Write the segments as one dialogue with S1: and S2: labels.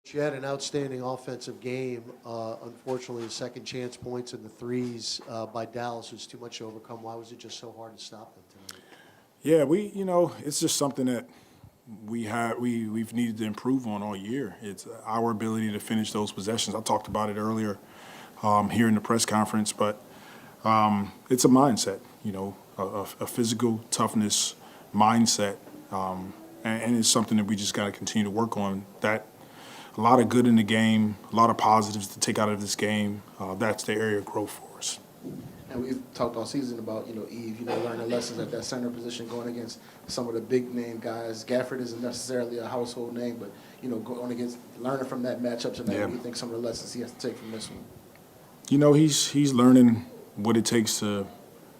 S1: She had an outstanding offensive game. Unfortunately, the second chance points and the threes by Dallas was too much to overcome. Why was it just so hard to stop them tonight?
S2: Yeah, it's just something that we've needed to improve on all year. It's our ability to finish those possessions. I talked about it earlier here in the press conference, but it's a mindset, a physical toughness mindset, and it's something that we just got to continue to work on. That a lot of good in the game, a lot of positives to take out of this game. That's the area of growth for us.
S3: And we've talked all season about, Eve, learning lessons at that center position going against some of the big name guys. Gafford isn't necessarily a household name, but, going against, learning from that matchup tonight,
S2: Yeah.
S3: What do you think some of the lessons he has to take from this one?
S2: He's learning what it takes to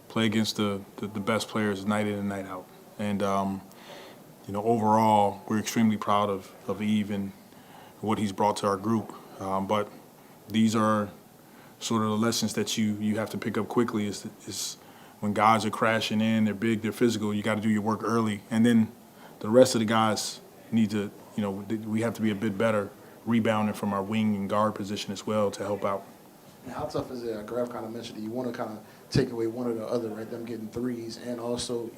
S2: play against the best players night in and night out. And, overall, we're extremely proud of Eve and what he's brought to our group. But these are sort of the lessons that you have to pick up quickly is when guys are crashing in, they're big, they're physical, you got to do your work early. And then the rest of the guys need to, we have to be a bit better rebounding from our wing and guard position as well to help out.
S3: And how tough is it? Graf kind of mentioned that you want to kind of take away one or the other, right? Them getting threes and also,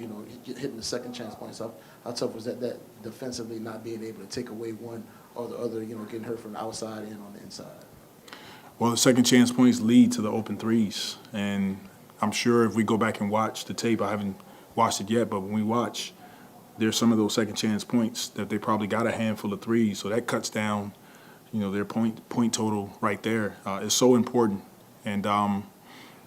S3: hitting the second chance points. How tough was that defensively not being able to take away one or the other, getting hurt from the outside and on the inside?
S2: Well, the second chance points lead to the open threes. And I'm sure if we go back and watch the tape, I haven't watched it yet, but when we watch, there's some of those second chance points that they probably got a handful of threes. So that cuts down, their point total right there. Is so important. And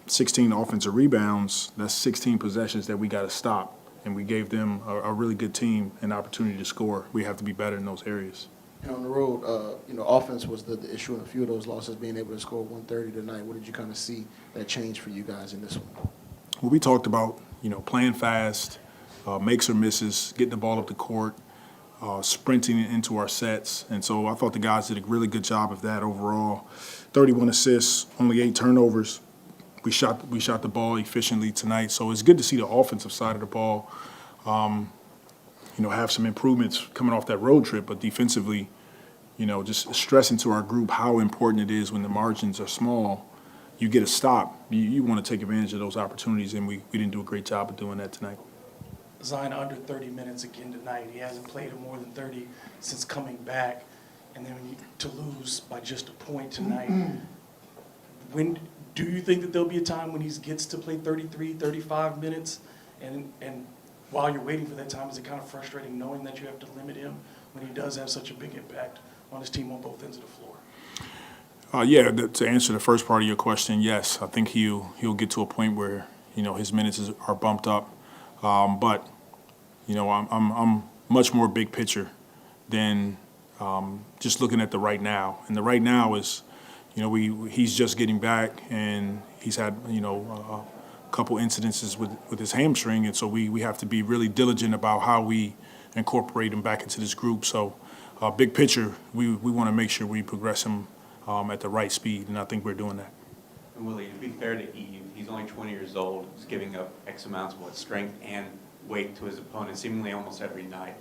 S2: 16 offensive rebounds, that's 16 possessions that we got to stop. And we gave them a really good team an opportunity to score. We have to be better in those areas.
S3: And on the road, offense was the issue in a few of those losses, being able to score 130 tonight. What did you kind of see that change for you guys in this one?
S2: Well, we talked about, playing fast, makes or misses, getting the ball up the court, sprinting into our sets. And so I thought the guys did a really good job of that overall. 31 assists, only 8 turnovers. We shot the ball efficiently tonight. So it's good to see the offensive side of the ball have some improvements coming off that road trip, but defensively, just stressing to our group how important it is when the margins are small. You get a stop. You want to take advantage of those opportunities, and we didn't do a great job of doing that tonight.
S4: Zion under 30 minutes again tonight. He hasn't played more than 30 since coming back, and then to lose by just a point tonight. When do you think that there'll be a time when he gets to play 33, 35 minutes, and while you're waiting for that time, is it kind of frustrating knowing that you have to limit him when he does have such a big impact on his team on both ends of the floor?
S2: To answer the first part of your question, yes, I think he'll get to a point where his minutes are bumped up, but I'm much more big picture than just looking at the right now. And the right now is, he's just getting back and he's had a couple incidences with his hamstring, and so we have to be really diligent about how we incorporate him back into this group. So big picture, we want to make sure we progress him at the right speed, and I think we're doing that.
S5: And Willie, to be fair to Eve, he's only 20 years old. He's giving up X amounts of strength and weight to his opponent seemingly almost every night.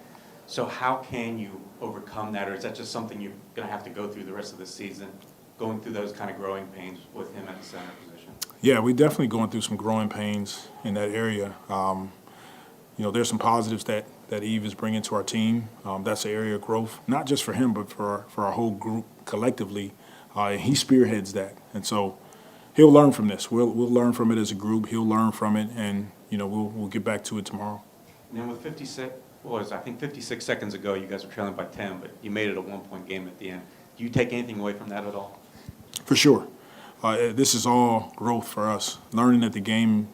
S5: So how can you overcome that, or is that just something you're going to have to go through the rest of the season, going through those kind of growing pains with him at the center position?
S2: Yeah, we're definitely going through some growing pains in that area. There's some positives that Eve is bringing to our team. That's an area of growth, not just for him, but for our whole group collectively. He spearheads that, and so he'll learn from this. We'll learn from it as a group. He'll learn from it, and we'll get back to it tomorrow.
S5: And then with 56 seconds ago, you guys were trailing by 10, but you made it a 1-point game at the end. Do you take anything away from that at all?
S2: For sure. This is all growth for us. Learning that the game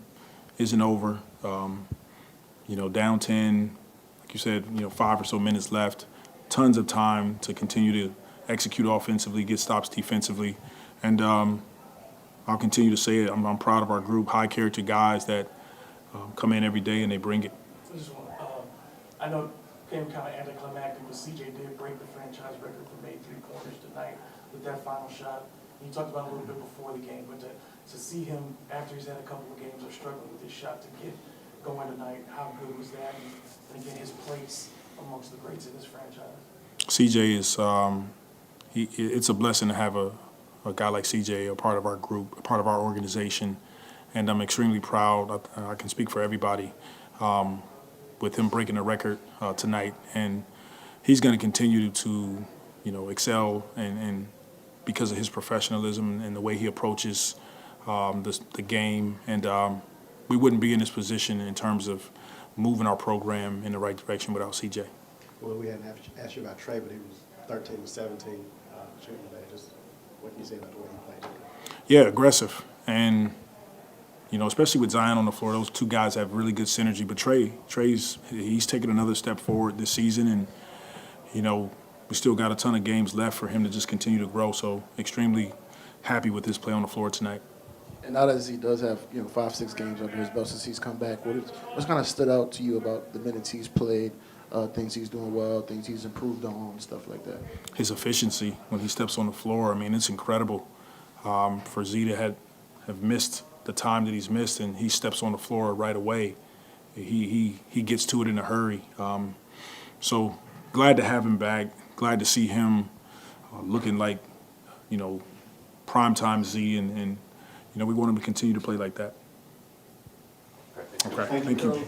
S2: isn't over. Down 10, like you said, 5 or so minutes left. Tons of time to continue to execute offensively, get stops defensively. And I'll continue to say it. I'm proud of our group, high-character guys that come in every day and they bring it.
S4: I know it became kind of anticlimactic, but CJ did break the franchise record for made three-pointers tonight with that final shot. You talked about it a little bit before the game, but to see him after he's had a couple of games of struggling with his shot to get going tonight, how good was that? And again, his place amongst the greats in this franchise.
S2: CJ is it's a blessing to have a guy like CJ, a part of our group, a part of our organization, and I'm extremely proud. I can speak for everybody with him breaking the record tonight, and he's going to continue to, excel and because of his professionalism and the way he approaches the game, and we wouldn't be in this position in terms of moving our program in the right direction without CJ.
S6: Well, we hadn't asked you about Trey, but he was 13 to 17 shooting today. Just what can you say about the way he played?
S2: Yeah, aggressive, and especially with Zion on the floor, those two guys have really good synergy. But he's taken another step forward this season, and we still got a ton of games left for him to just continue to grow. So extremely happy with his play on the floor tonight.
S3: And now that he does have 5-6 games under his belt since he's come back, what's kind of stood out to you about the minutes he's played, things he's doing well, things he's improved on, stuff like that?
S2: His efficiency when he steps on the floor, I mean, it's incredible. For Z to have missed the time that he's missed, and he steps on the floor right away. He gets to it in a hurry. So glad to have him back. Glad to see him looking like primetime Z, and we want him to continue to play like that. Okay, thank you.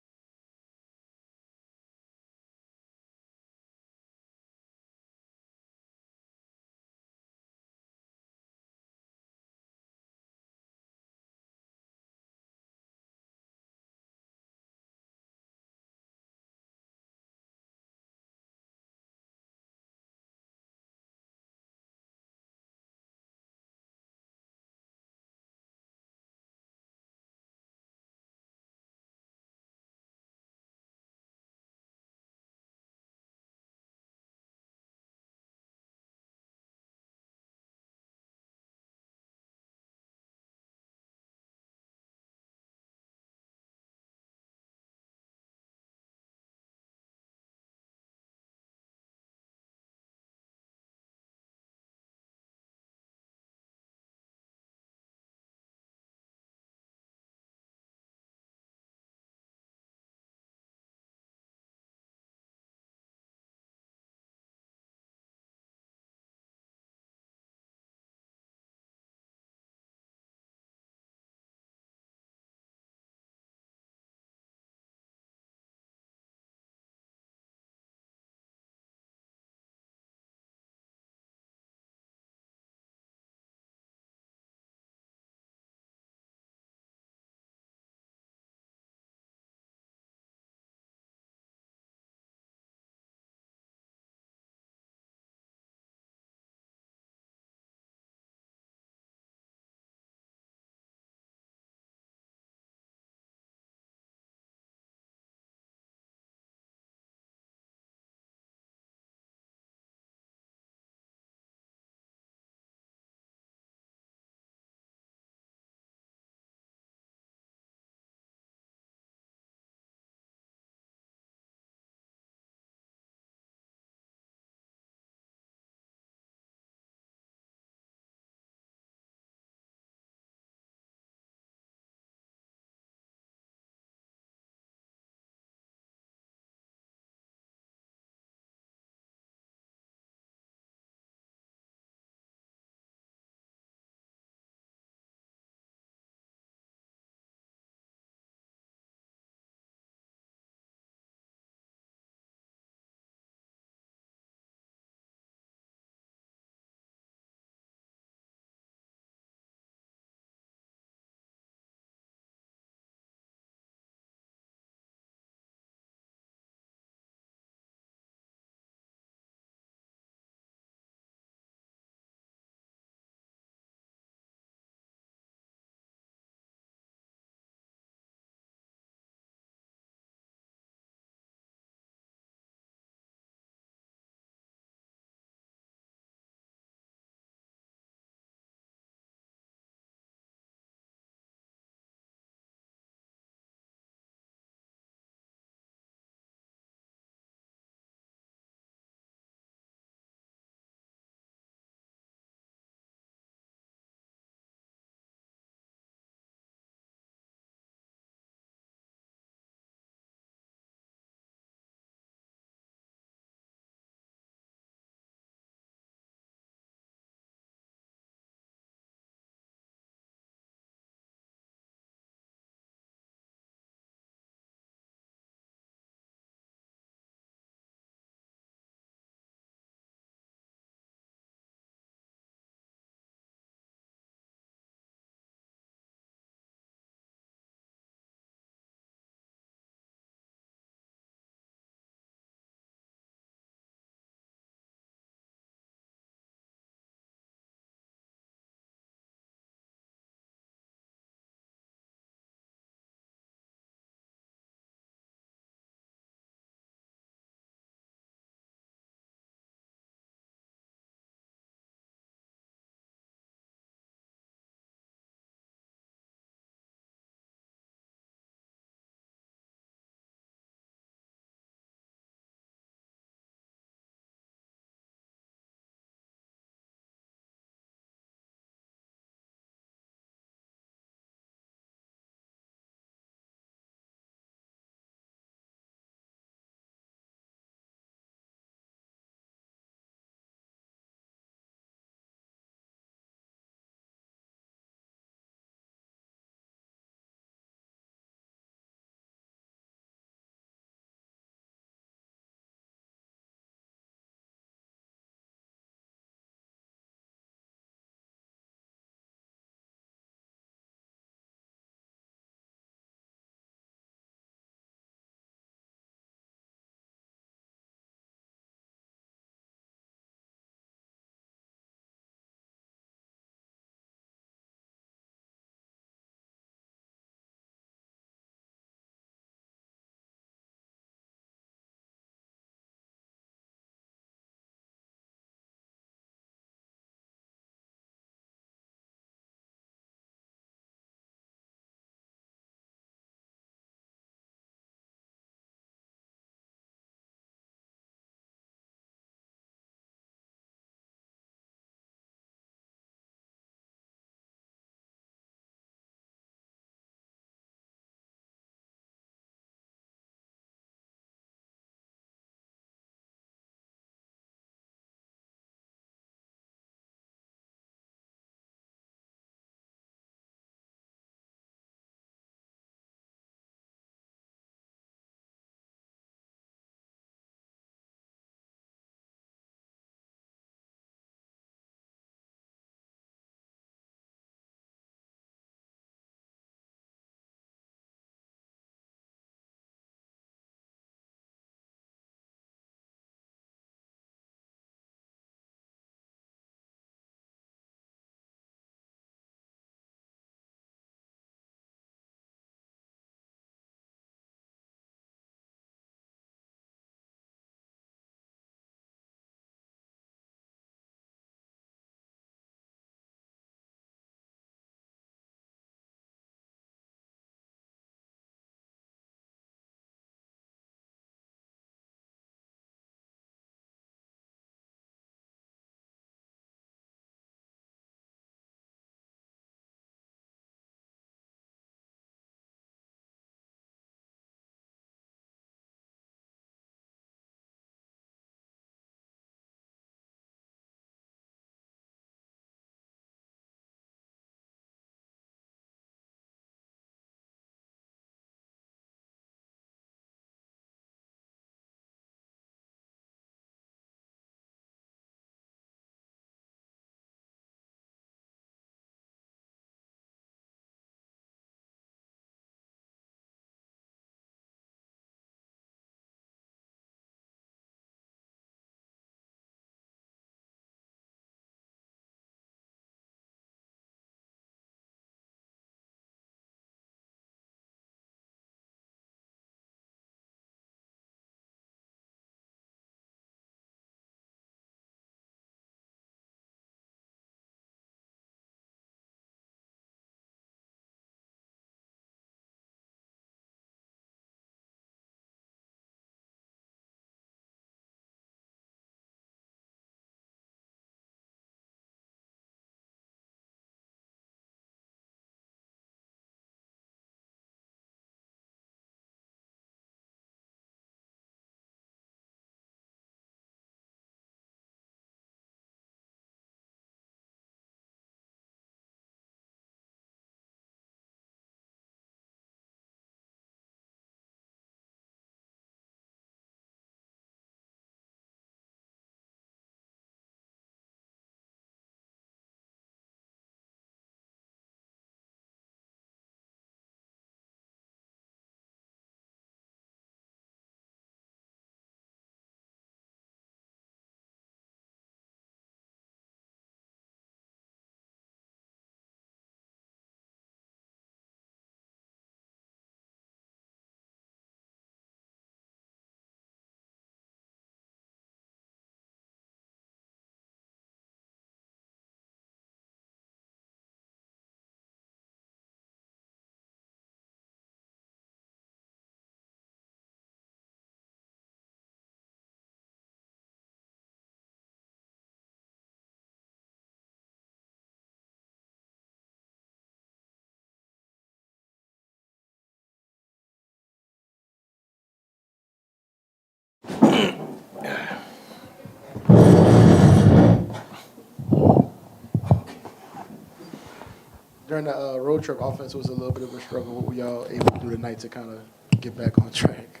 S3: During the road trip, offense was a little bit of a struggle. What were y'all able to do tonight to kind of get back on track?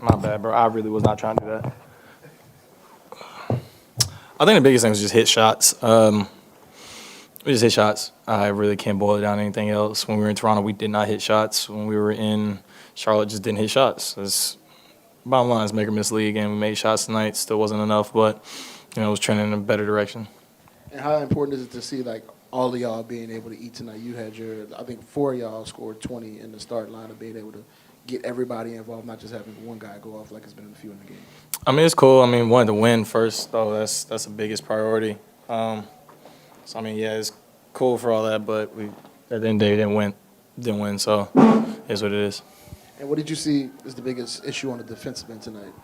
S7: My bad, bro. I really was not trying to do that. I think the biggest thing was just hit shots. We just hit shots. I really can't boil it down to anything else. When we were in Toronto, we did not hit shots. When we were in Charlotte, just didn't hit shots. It's, bottom line is make or miss league, and we made shots tonight. Still wasn't enough, but it was trending in a better direction.
S3: And how important is it to see like all of y'all being able to eat tonight? You had I think 4 of y'all scored 20 in the start line of being able to get everybody involved, not just having one guy go off like it's been a few in the game.
S7: I mean, it's cool. I mean, wanted to win first, though. That's the biggest priority. So I mean, yeah, it's cool for all that, but we at the end of the day didn't win. So it's what it is.
S3: And what did you see is the biggest issue on the defensive end tonight?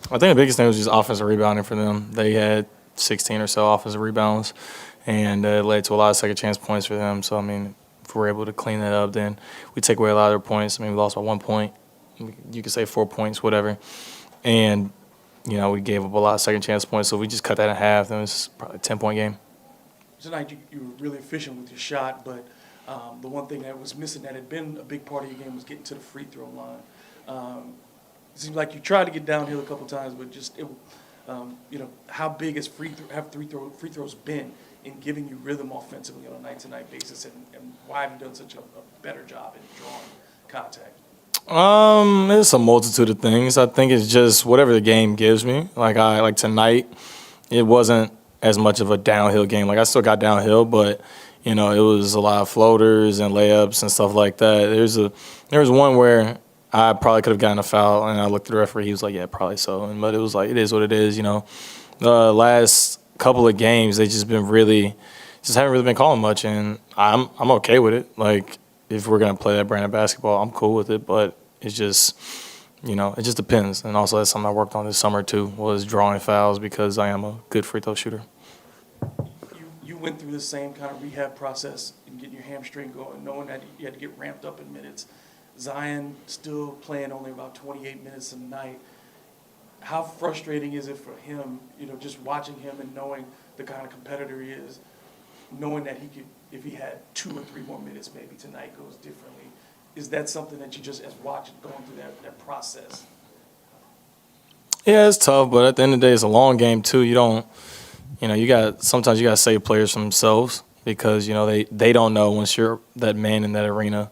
S7: I think the biggest thing was just offensive rebounding for them. They had 16 or so offensive rebounds, and it led to a lot of second chance points for them. So I mean, if we're able to clean that up, then we take away a lot of their points. I mean, we lost by 1 point. You could say 4 points, whatever. And, we gave up a lot of second chance points. So we just cut that in half. Then it was probably a 10-point game.
S4: Tonight you were really efficient with your shot, but the one thing that was missing that had been a big part of your game was getting to the free throw line. It seems like you tried to get downhill a couple times, but how big has free throws been in giving you rhythm offensively on a night-to-night basis, and why have you done such a better job in drawing contact?
S7: It's a multitude of things. I think it's just whatever the game gives me. Like tonight, it wasn't as much of a downhill game. Like I still got downhill, but it was a lot of floaters and layups and stuff like that. There was one where I probably could have gotten a foul, and I looked at the referee. He was like, "Yeah, probably so." But it was like, it is what it is. The last couple of games, they just haven't really been calling much, and I'm okay with it. Like if we're gonna play that brand of basketball, I'm cool with it. But it's just, it just depends. And also that's something I worked on this summer too, was drawing fouls because I am a good free throw shooter.
S4: You went through the same kind of rehab process in getting your hamstring going, knowing that you had to get ramped up in minutes. Zion still playing only about 28 minutes a night. How frustrating is it for him, just watching him and knowing the kind of competitor he is, knowing that he could, if he had 2 or 3 more minutes, maybe tonight goes differently? Is that something that you just, as watching, going through that process?
S7: Yeah, it's tough, but at the end of the day, it's a long game too. Sometimes you got to save players from themselves because, they don't know once you're that man in that arena,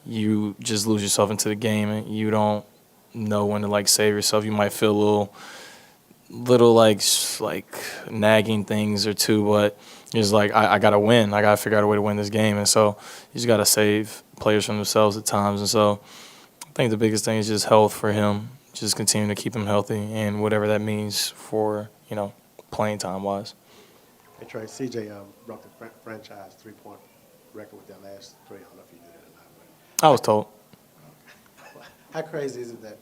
S7: you just lose yourself into the game and you don't know when to save yourself. You might feel little nagging things or two, but it's like I gotta win. I gotta figure out a way to win this game, and so you just gotta save players from themselves at times. And so I think the biggest thing is just health for him, just continuing to keep him healthy, and whatever that means for playing time wise.
S6: Hey Trey, CJ broke the franchise 3-point record with that last 3. I don't know if you knew that or not, but
S7: I was told.
S6: how crazy is it that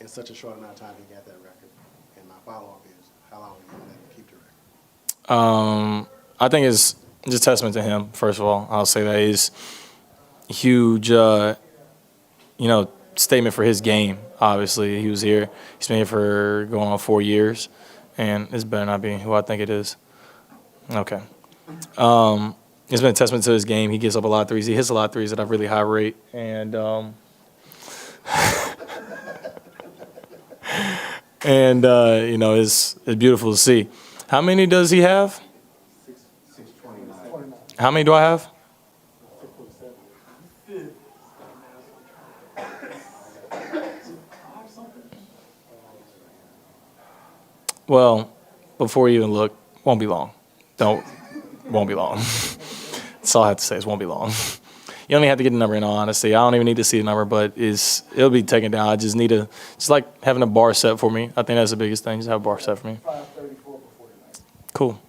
S6: in such a short amount of time he got that record? And my follow-up is, how long are you going to keep the record?
S7: I think it's just testament to him, first of all. I'll say that is a huge, statement for his game, obviously. He was here. He's been here for going on 4 years, and this better not be who I think it is. Okay. It's been a testament to his game. He gives up a lot of threes. He hits a lot of threes at a really high rate, and it's beautiful to see. How many does he have?
S3: 629.
S7: How many do I have? Well, before you even look, won't be long. Won't be long. That's all I have to say. It won't be long. You only have to get the number in all honesty. I don't even need to see the number, but it'll be taken down. I just need it's like having a bar set for me. I think that's the biggest thing, just have a bar set for me.
S3: 534 before tonight.
S7: Cool.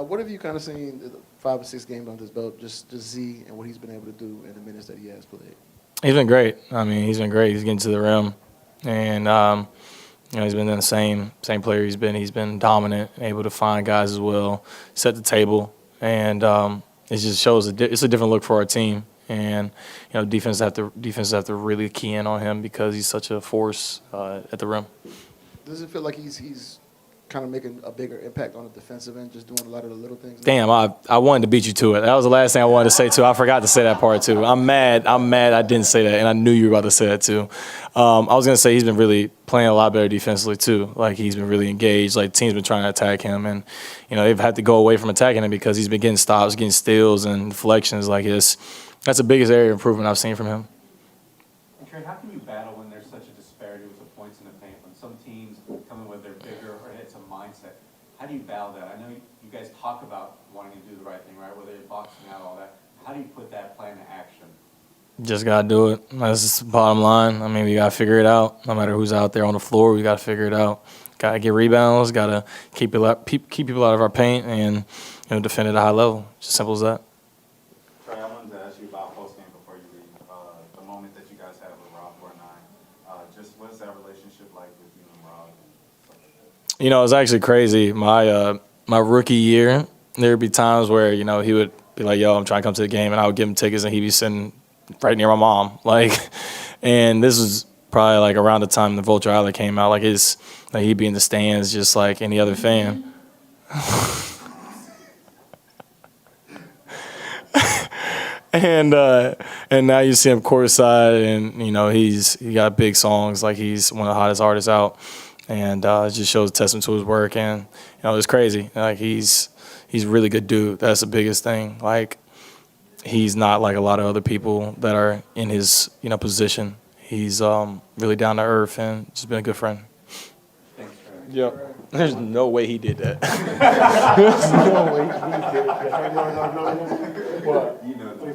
S3: What have you kind of seen the 5 or 6 games on this belt, just Z and what he's been able to do in the minutes that he has played?
S7: He's been great. I mean, he's been great. He's getting to the rim, and he's been the same player he's been. He's been dominant, able to find guys as well, set the table, and it just shows it's a different look for our team. And defense have to really key in on him because he's such a force at the rim.
S3: Does it feel like he's kind of making a bigger impact on the defensive end, just doing a lot of the little things?
S7: Damn, I wanted to beat you to it. That was the last thing I wanted to say, too. I forgot to say that part, too. I'm mad I didn't say that, and I knew you were about to say that, too. I was going to say he's been really playing a lot better defensively, too. Like, he's been really engaged. Like, teams been trying to attack him, and, they've had to go away from attacking him because he's been getting stops, getting steals, and deflections. Like, that's the biggest area of improvement I've seen from him.
S5: And Trey, how can you battle when there's such a disparity with the points in the paint? When some teams come in with their bigger, or it's a mindset. How do you battle that? I know you guys talk about wanting to do the right thing, right? Whether you're boxing out, all that. How do you put that plan into action?
S7: Just got to do it. That's just the bottom line. I mean, we got to figure it out. No matter who's out there on the floor, we got to figure it out. Got to get rebounds, got to keep people out of our paint, and defend at a high level. Just simple as that.
S8: Trey, I wanted to ask you about postgame before you leave. The moment that you guys had with Rob 4-9. Just what's that relationship like with you and Rob?
S7: It's actually crazy. My rookie year, there'd be times where, he would be like, yo, I'm trying to come to the game, and I would give him tickets, and he'd be sitting right near my mom. And this was probably, around the time the Vulture Island came out. He'd be in the stands just like any other fan. And now you see him courtside, and, he got big songs. He's one of the hottest artists out. And it just shows a testament to his work, and it's crazy. He's a really good dude. That's the biggest thing. He's not like a lot of other people that are in his position. He's really down to earth and just been a good friend.
S5: Thanks, Trey.
S7: Yep. There's no way he did that.
S5: You know that.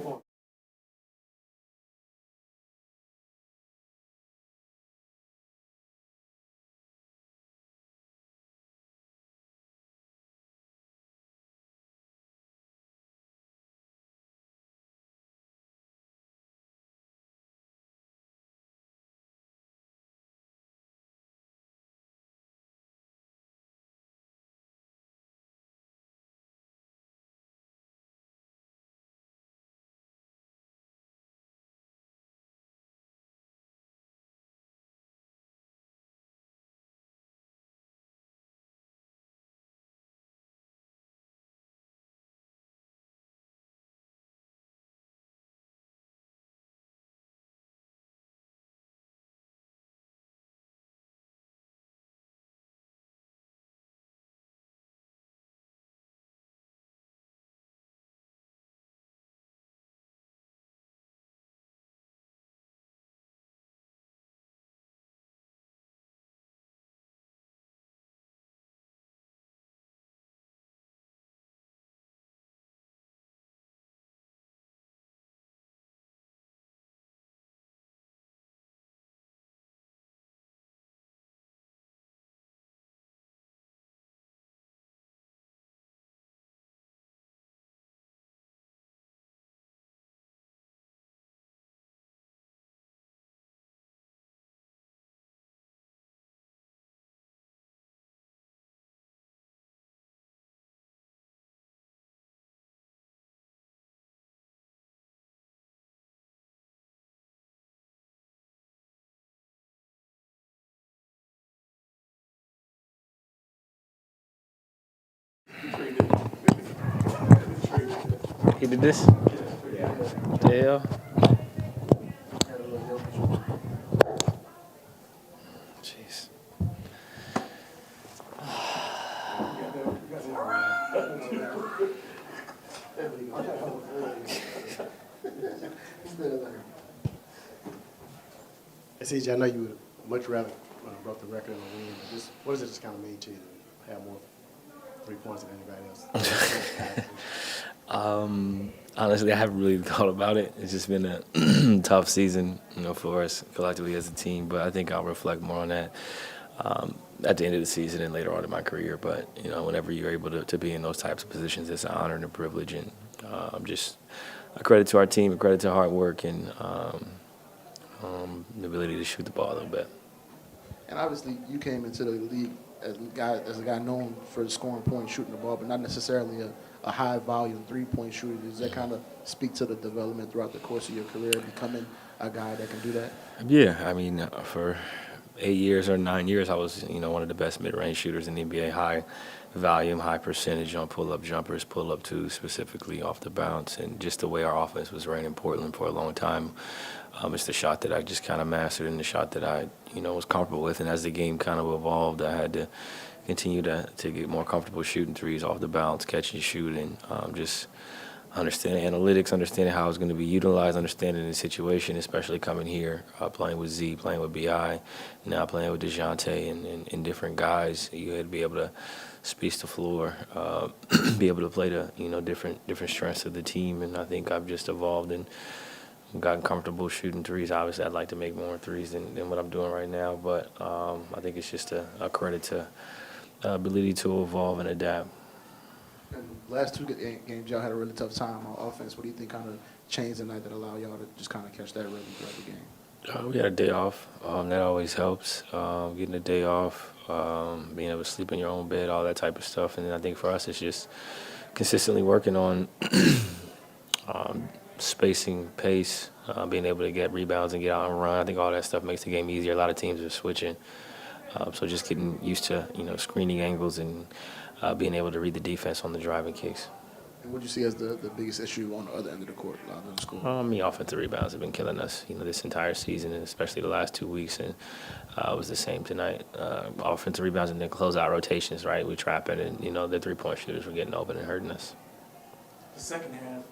S9: He did this? What the hell? Jeez.
S6: CJ, I know you would much rather broke the record and win, but what does it just kind of mean to you to have more 3 points than anybody else?
S9: Honestly, I haven't really thought about it. It's just been a tough season, for us collectively as a team. But I think I'll reflect more on that at the end of the season and later on in my career. But whenever you're able to be in those types of positions, it's an honor and a privilege. And just a credit to our team, a credit to hard work, and the ability to shoot the ball a little bit.
S3: And obviously, you came into the league as a guy known for scoring points, shooting the ball, but not necessarily a high-volume three-point shooter. Does that kind of speak to the development throughout the course of your career, becoming a guy that can do that?
S9: Yeah, I mean, for 8 years or 9 years, I was, one of the best mid-range shooters in the NBA. High volume, high percentage on pull-up jumpers, pull-up twos specifically off the bounce, and just the way our offense was ran in Portland for a long time. It's the shot that I just kind of mastered and the shot that I, was comfortable with. And as the game kind of evolved, I had to continue to get more comfortable shooting threes off the bounce, catch and shoot, and just understanding analytics, understanding how it's going to be utilized, understanding the situation, especially coming here, playing with Z, playing with BI, now playing with DeJounte and different guys. You had to be able to space the floor, be able to play the different strengths of the team, and I think I've just evolved and gotten comfortable shooting threes. Obviously, I'd like to make more threes than what I'm doing right now, but I think it's just a credit to ability to evolve and adapt.
S3: And last two games, y'all had a really tough time on offense. What do you think kind of changed tonight that allowed y'all to just kind of catch that rhythm throughout the game?
S9: We had a day off. That always helps. Getting a day off, being able to sleep in your own bed, all that type of stuff. And then I think for us, it's just consistently working on spacing, pace, being able to get rebounds and get out and run. I think all that stuff makes the game easier. A lot of teams are switching. So just getting used to, screening angles and being able to read the defense on the driving kicks.
S3: And what do you see as the biggest issue on the other end of the court, on the score?
S9: Offensive rebounds have been killing us, this entire season, and especially the last 2 weeks. And it was the same tonight. Offensive rebounds and then closeout rotations, right? We trap it, and, the three-point shooters were getting open and hurting us.
S4: The second half,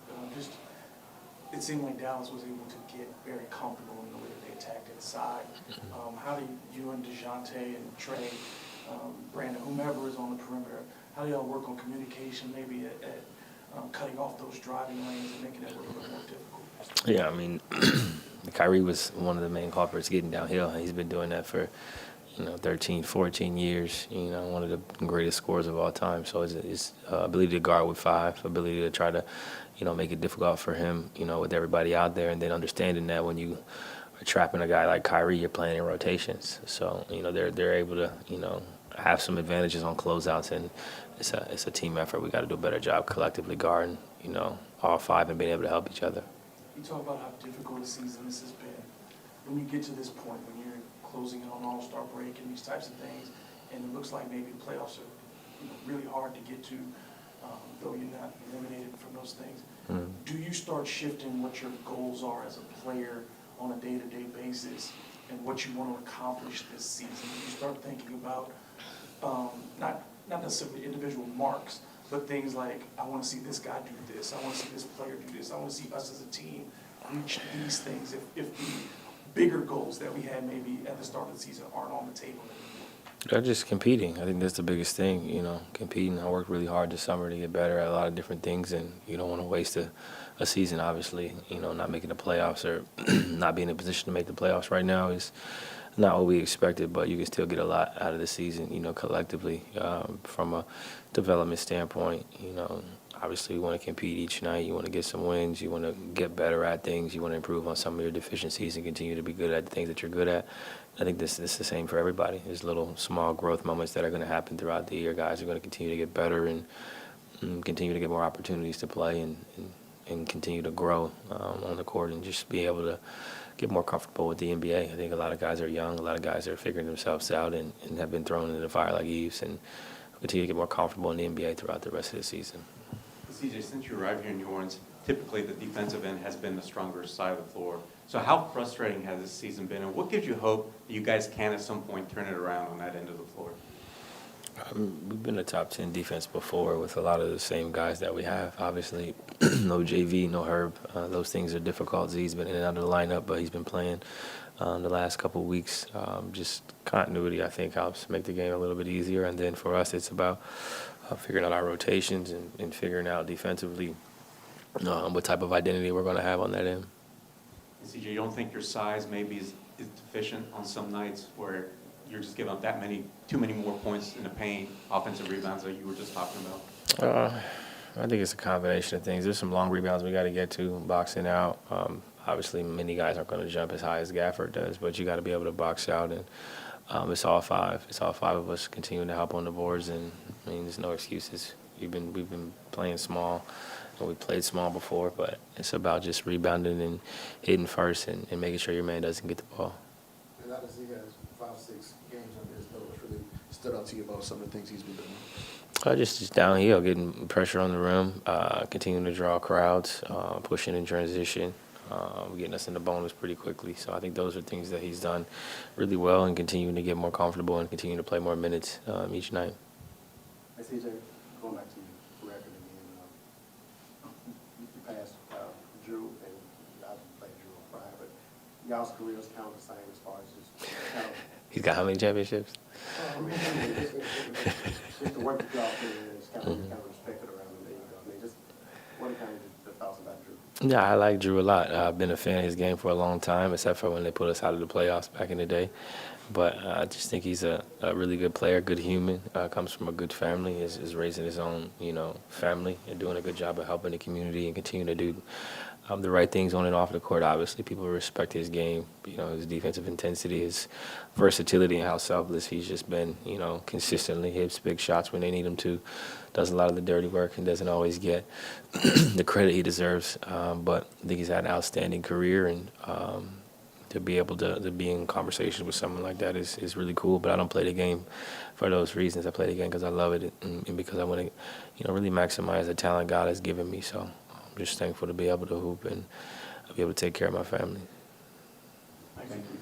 S4: it seemed like Dallas was able to get very comfortable in the way that they attacked inside. How do you and DeJounte and Trey, Brandon, whomever is on the perimeter, how do y'all work on communication, maybe at cutting off those driving lanes and making it a little bit more difficult?
S9: Yeah, Kyrie was one of the main culprits getting downhill. He's been doing that for, 13, 14 years, one of the greatest scorers of all time. So his ability to guard with five, ability to try to, make it difficult for him, with everybody out there, and then understanding that when you are trapping a guy like Kyrie, you're playing in rotations. So, they're able to, have some advantages on closeouts, and it's a team effort. We got to do a better job collectively guarding, all five and being able to help each other.
S4: You talk about how difficult a season this has been. When you get to this point, when you're closing in on All-Star break and these types of things, and it looks like maybe the playoffs are really hard to get to, though you're not eliminated from those things. Do you start shifting what your goals are as a player on a day-to-day basis and what you want to accomplish this season? You start thinking about not necessarily individual marks, but things like, I want to see this guy do this, I want to see this player do this, I want to see us as a team reach these things if the bigger goals that we had maybe at the start of the season aren't on the table anymore.
S9: They're just competing. I think that's the biggest thing, competing. I worked really hard this summer to get better at a lot of different things, and you don't want to waste a season, obviously. Not making the playoffs or not being in a position to make the playoffs right now is not what we expected, but you can still get a lot out of the season, collectively, from a development standpoint. Obviously you want to compete each night. You want to get some wins. You want to get better at things. You want to improve on some of your deficiencies and continue to be good at the things that you're good at. I think this is the same for everybody. There's little small growth moments that are going to happen throughout the year. Guys are going to continue to get better and continue to get more opportunities to play and continue to grow on the court and just be able to get more comfortable with the NBA. I think a lot of guys are young. A lot of guys are figuring themselves out and have been thrown into the fire like Eves and continue to get more comfortable in the NBA throughout the rest of the season.
S5: CJ, since you arrived here in New Orleans, typically the defensive end has been the stronger side of the floor. So how frustrating has this season been, and what gives you hope that you guys can at some point turn it around on that end of the floor?
S9: We've been a top 10 defense before with a lot of the same guys that we have. Obviously, no JV, no Herb. Those things are difficult. Z's been in and out of the lineup, but he's been playing the last couple of weeks. Just continuity, I think, helps make the game a little bit easier. And then for us, it's about figuring out our rotations and figuring out defensively what type of identity we're going to have on that end.
S5: CJ, you don't think your size maybe is deficient on some nights where you're just giving up too many more points in the paint, offensive rebounds that you were just talking about?
S9: I think it's a combination of things. There's some long rebounds we got to get to, boxing out. Obviously, many guys aren't going to jump as high as Gafford does, but you got to be able to box out. And it's all five. It's all five of us continuing to help on the boards. And I mean, there's no excuses. We've been playing small. We played small before, but it's about just rebounding and hitting first and making sure your man doesn't get the ball.
S6: And obviously, you guys
S3: 5-6 games under his belt, which really stood out to you about some of the things he's been doing?
S9: Just downhill, getting pressure on the rim, continuing to draw crowds, pushing in transition, getting us in the bonus pretty quickly. So I think those are things that he's done really well, and continuing to get more comfortable and continue to play more minutes each night.
S6: Hey, CJ, going back to your record again, you passed Drew, and I haven't played Drew on Friday, but y'all's careers count the same as far as just kind of.
S9: He's got how many championships?
S6: I mean, just the work that y'all put in is kind of respected around the league. I mean, just what are kind of the thoughts about Drew?
S9: Yeah, I like Drew a lot. I've been a fan of his game for a long time, except for when they put us out of the playoffs back in the day. But I just think he's a really good player, good human, comes from a good family, is raising his own, family and doing a good job of helping the community and continue to do the right things on and off the court. Obviously, people respect his game, his defensive intensity, his versatility, and how selfless he's just been, consistently hits big shots when they need him to, does a lot of the dirty work and doesn't always get the credit he deserves. But I think he's had an outstanding career, and to be able to be in conversation with someone like that is really cool. But I don't play the game for those reasons. I play the game because I love it and because I want to, really maximize the talent God has given me. So I'm just thankful to be able to hoop and be able to take care of my family.
S4: Thank you.